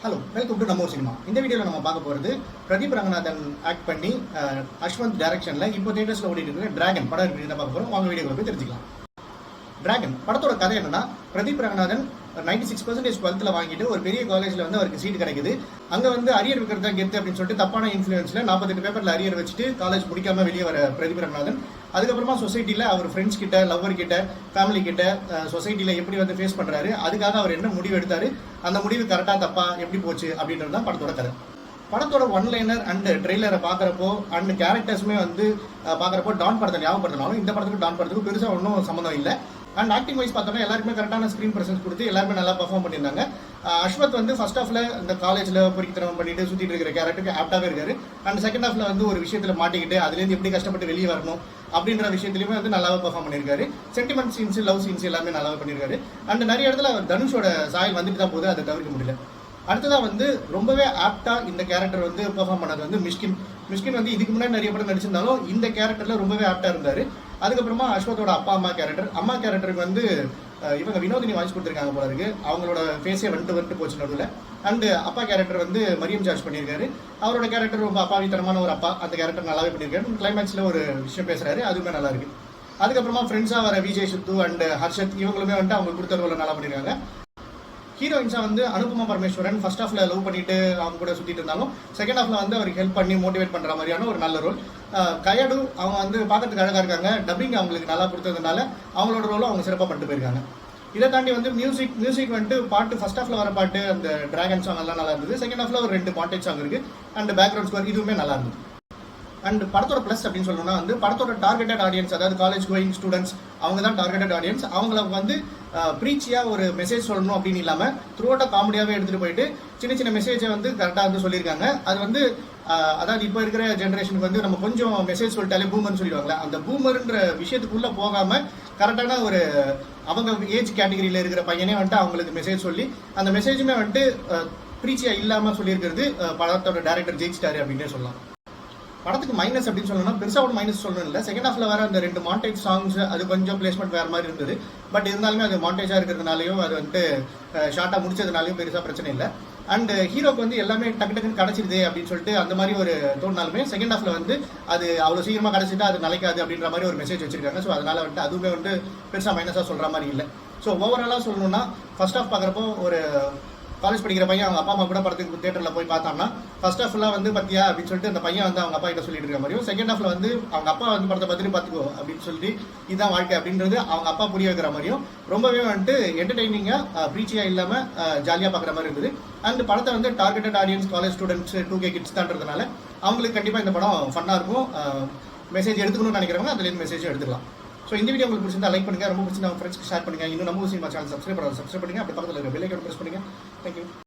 Hello, welcome to நம்ம cinema. இந்த வீடியோவில் நம்ம பார்க்க போகிறது பிரதீப் ரங்கநாதன் ஆக்ட் பண்ணி அஸ்வந்த் டைரக்ஷனில் இப்போ தியேட்டர்ஸில் ஓடிட்டு இருக்கிற டிராகன் படம் எப்படி தான் பார்க்க போகிறோம். வாங்க வீடியோவை போய் தெரிஞ்சுக்கலாம். டிராகன் படத்தோட கதை என்னன்னா, பிரதீப் ரங்கநாதன் 96% 12th வாங்கிட்டு ஒரு பெரிய காலேஜில் வந்து அவருக்கு சீட் கிடைக்குது. அங்கே வந்து அரியர் வைக்கிறது தான் கெத்து அப்படின்னு சொல்லிட்டு தப்பான இன்ஃப்ளூயன்ஸில் 48 பேப்பரில் அரியர் வச்சுட்டு காலேஜ் முடிக்காம வெளியே வர பிரதீப் ரங்கநாதன் அதுக்கப்புறமா சொசைட்டியில் அவர் ஃப்ரெண்ட்ஸ் கிட்ட, லவ்வர் கிட்ட, ஃபேமிலி கிட்ட, சொசைட்டியில் எப்படி வந்து ஃபேஸ் பண்ணுறாரு, அதுக்காக அவர் என்ன முடிவு எடுத்தாரு, அந்த முடிவு கரெக்டாக தப்பா எப்படி போச்சு அப்படின்றது தான் படத்தோட கதை. படத்தோட ஒன்லைனர் அண்ட் ட்ரெய்லரை பார்க்குறப்போ அண்ட் கேரக்டர்ஸுமே வந்து பார்க்குறப்போ டான் படத்தை ஞாபகப்படுத்தினாலும் இந்த படத்துக்கு டான் படத்துக்கு பெருசாக ஒன்றும் சம்மந்தம் இல்லை. அண்ட் ஆக்டிங் வைஸ் பார்த்தோம்னா எல்லாருமே கரெக்டான ஸ்க்ரீன் ப்ரெசன்ஸ் கொடுத்து எல்லாருமே நல்லா பர்ஃபார்ம் பண்ணியிருந்தாங்க. அஸ்வத் வந்து ஃபர்ஸ்ட் ஹாஃப்ல இந்த காலேஜில் பொறிக்கித்தனம் பண்ணிட்டு சுற்றிட்டு இருக்கிற கேரக்டருக்கு ஆப்டாகவே இருக்காரு. அண்ட் செகண்ட் ஹாஃப்ல வந்து ஒரு விஷயத்தில் மாட்டிக்கிட்டு அதுலேருந்து எப்படி கஷ்டப்பட்டு வெளியே வரணும் அப்படின்ற விஷயத்துலையுமே வந்து நல்லாவே பர்ஃபார்ம் பண்ணியிருக்காரு. சென்டிமெண்ட் சீன்ஸ், லவ் சீன்ஸ் எல்லாமே நல்லாவே பண்ணியிருக்காரு. அண்ட் நிறைய இடத்துல தனுஷோட சாயல் வந்துட்டு தான் போகுது, அதை தவிர்க்க முடியல. அடுத்ததான் வந்து ரொம்பவே ஆப்டா இந்த கேரக்டர் வந்து பெர்ஃபார்ம் பண்ணது வந்து மிஷ்கின் வந்து இதுக்கு முன்னாடி நிறைய படம் நடிச்சிருந்தாலும் இந்த கேரக்டர்ல ரொம்பவே ஆப்டா இருந்தாரு. அதுக்கப்புறமா அஸ்வத்தோட அம்மா கேரக்டருக்கு வந்து இவங்க வினோதினி வாய்ஸ் கொடுத்துருக்காங்க போல இருக்கு. அவங்களோட ஃபேஸே வந்துட்டு போச்சு நடுவில். அண்டு அப்பா கேரக்டர் வந்து மரியம் ஜார்ஜ் பண்ணியிருக்காரு. அவரோட கேரக்டர் ரொம்ப அப்பாவித்தனமான ஒரு அப்பா. அந்த கேரக்டர் நல்லாவே பண்ணியிருக்காரு. கிளைமேக்ஸ்ல ஒரு விஷயம் பேசுறாரு, அதுவுமே நல்லா இருக்கு. அதுக்கப்புறமா ஃப்ரெண்ட்ஸா வர விஜய் சித்து அண்ட் ஹர்ஷத் இவங்களுமே வந்துட்டு அவங்க கொடுத்த ரோல நல்லா பண்ணியிருக்காங்க. ஹீரோயின்ஸா வந்து அனுபமா பரமேஸ்வரன் ஃபர்ஸ்ட் ஹாஃப்ல லவ் பண்ணிட்டு அவங்க கூட சுத்திட்டு இருந்தாலும் செகண்ட் ஹாஃப்ல வந்து அவருக்கு ஹெல்ப் பண்ணி மோட்டிவேட் பண்ற மாதிரியான ஒரு நல்ல ரோல். கயடு அவங்க வந்து பார்க்கறதுக்கு அழகா இருக்காங்க. டப்பிங் அவங்களுக்கு நல்லா கொடுத்ததுனால அவங்களோட ரோலும் அவங்க சிறப்பாக பண்ணிட்டு போயிருக்காங்க. இதை தாண்டி வந்து மியூசிக் வந்துட்டு பாட்டு ஃபர்ஸ்ட் ஹாஃப்ல வர பாட்டு அந்த டிராகன் சாங் எல்லாம் நல்லா இருந்தது. செகண்ட் ஹாஃப்ல ஒரு 2 மாண்டேஜ் சாங் இருக்கு. அண்ட் பேக்ரவுண்ட் ஸ்கோர் இதுவுமே நல்லா இருந்தது. அண்ட் படத்தோட ப்ளஸ் அப்படின்னு சொல்லணும்னா வந்து படத்தோட டார்கெட்டட் ஆடியன்ஸ், அதாவது காலேஜ் கோயிங் ஸ்டூடெண்ட்ஸ், அவங்க தான் டார்கெட்டட் ஆடியன்ஸ். அவங்களுக்கு வந்து ப்ரீச்சியா ஒரு மெசேஜ் சொல்லணும் அப்படின்னு இல்லாமல் த்ரூ அவுட்டாக காமெடியாகவே எடுத்துகிட்டு போயிட்டு சின்ன மெசேஜை வந்து கரெக்டாக வந்து சொல்லியிருக்காங்க. அது வந்து அதாவது இப்போ இருக்கிற ஜென்ரேஷனுக்கு வந்து நம்ம கொஞ்சம் மெசேஜ் சொல்லிட்டாலே பூமர்னு சொல்லிடுவாங்களே, அந்த பூமர்ன்ற விஷயத்துக்குள்ளே போகாமல் கரெக்டான ஒரு அவங்க ஏஜ் கேட்டகரியில் இருக்கிற பையனே வந்துட்டு அவங்களுக்கு மெசேஜ் சொல்லி அந்த மெசேஜுமே வந்துட்டு ப்ரீச்சியா இல்லாமல் சொல்லியிருக்கிறது படத்தோட டைரக்டர் ஜெயிச்சிட்டாரு அப்படின்னே சொல்லலாம். படத்துக்கு மைனஸ் அப்படின்னு சொல்லணும்னா பெருசாக ஒரு மைனஸ் சொல்லணும் இல்லை. செகண்ட் ஹாஃப்ல வர அந்த 2 மாண்டேஜ் சாங்ஸ் அது கொஞ்சம் பிளேஸ்மெண்ட் வேறு மாதிரி இருந்தது. பட் இருந்தாலுமே அது மாண்டேஜாக இருக்கிறதுனாலையும் அது வந்துட்டு ஷார்ட்டாக முடிச்சதுனாலையும் பெருசாக பிரச்சனை இல்லை. அண்ட் ஹீரோக்கு வந்து எல்லாமே டக்குன்னு கிடச்சிருது அப்படின்னு சொல்லிட்டு அந்த மாதிரி ஒரு தோணினாலுமே செகண்ட் ஹாஃப்ல வந்து அது அவ்வளோ சீக்கிரமாக கிடச்சிட்டா அது நிலைக்காது அப்படின்ற மாதிரி ஒரு மெசேஜ் வச்சிருக்காங்க. ஸோ அதனால வந்துட்டு அதுவுமே வந்துட்டு பெருசாக மைனஸாக சொல்கிற மாதிரி இல்லை. ஸோ ஓவராலாக சொல்லணும்னா ஃபர்ஸ்ட் ஹாஃப் பார்க்குறப்போ ஒரு காலேஜ் படிக்கிற பையன் அவங்க அப்பா கூட படத்துக்கு தியேட்டரில் போய் பார்த்தாங்கன்னா ஃபர்ஸ்ட் ஹாஃப்லாம் வந்து பத்தியா அப்படின்னு சொல்லிட்டு அந்த பையன் வந்து அவங்க அப்பா கிட்ட சொல்லிட்டு இருக்க மாதிரியும், செகண்ட் ஹாஃப்ல வந்து அவங்க அப்பா வந்து படத்தை பார்த்துட்டு பார்த்துக்கோ அப்படின்னு சொல்லிட்டு இதுதான் வாழ்க்கை அப்படின்றது அவங்க அப்பா புரிய வைக்கிற மாதிரியும் ரொம்பவே வந்துட்டு என்டர்டைனிங்காக ப்ரீச்சியா இல்லாமல் ஜாலியாக பார்க்குற மாதிரி இருந்தது. அண்ட் படத்தை வந்து targeted audience college students 2K kids தான்றதுனால அவங்களுக்கு கண்டிப்பாக இந்த படம் ஃபன்னாக இருக்கும். மெசேஜ் எடுத்துக்கணும்னு நினைக்கிறவங்க அதுலேருந்து மெசேஜ் எடுத்துக்கலாம். ஸோ இந்த வீடியோ உங்களுக்கு பிடிச்சிருந்தா லைக் பண்ணுங்க, ரொம்ப பிடிச்சிருந்தா உங்கள் ஃப்ரெண்ட்ஸ்க்கு ஷேர் பண்ணுங்க. இன்னும் நம்ம சினிமா சேனல் சப்ஸ்கிரைப் பண்ணுங்க. அப்படி பக்கத்தில் இருக்க பெல் ஐகான் பிரஸ் பண்ணுங்க. தேங்க்யூ.